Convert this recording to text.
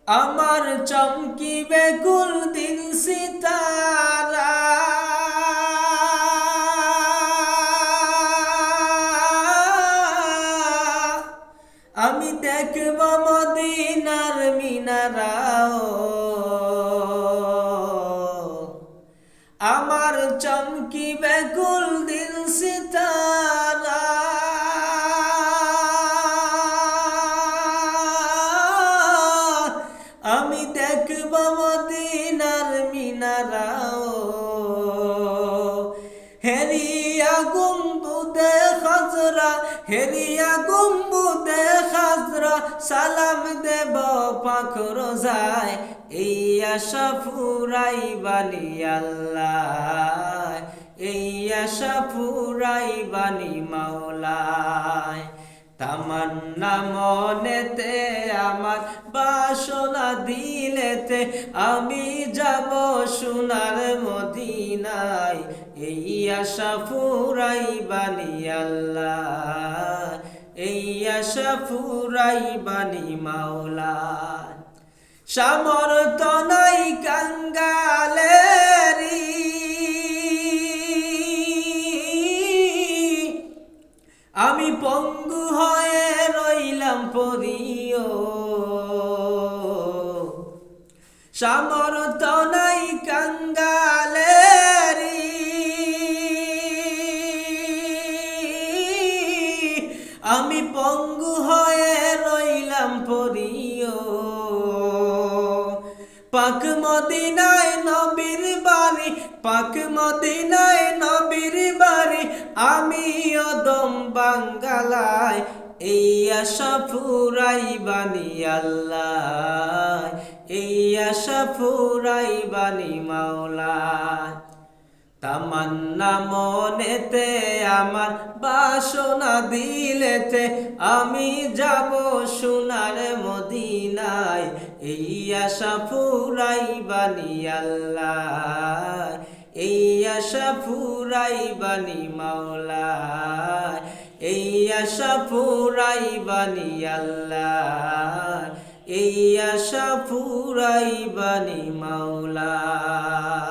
আমার চমকিবে কুল দিন সিতারা, আমি দেখব মদিনার মিনারাও। আমার চমকিবে কুল দিন সিতারা, আমি দেখব মদিনার মিনারাও। হেরিয়া গুম্বুদে খাজরা, হেরিয়া গুম্বুদে খাজরা, সালাম দেব পাক রোজায়। এই আশা ফুরাইবানি আল্লাহ, এই আশা ফুরাইবানি মাওলায়। তামান্না মনেতে আমার, বাসনা দিলেতে আমি যাব সোনার মদিনায়। এই আশা ফুরাইবানি আল্লাহ, এই আশা ফুরাইবানি মাওলায়। সামর্থ্য নাই কাঙ্গালেরি, আমি পঙ্গু হয়ে রইলাম পরিও। সামর্থ্য নাই কাঙ্গালেরি, আমি পঙ্গু হয়ে রইলাম পরিও। পাক মদিনায় নবীর বাড়ি, পাক মদিনায় নবীর বাড়ি, আমি অদম বাঙ্গালায়। এই আশা ফুরাইবানি আল্লাহ, এই আশা ফুরাইবানি মাওলায়। তামান্না মনেতে আমার, বাসনা দিলেতে আমি যাব সোনার মদিনায়। এই আশা ফুরাইবানি আল্লাহ, এই আশা ফুরাইবানি মাওলায়। এই আশা ফুরাইবানি আল্লাহ, এই আশা ফুরাইবানি মাওলায়।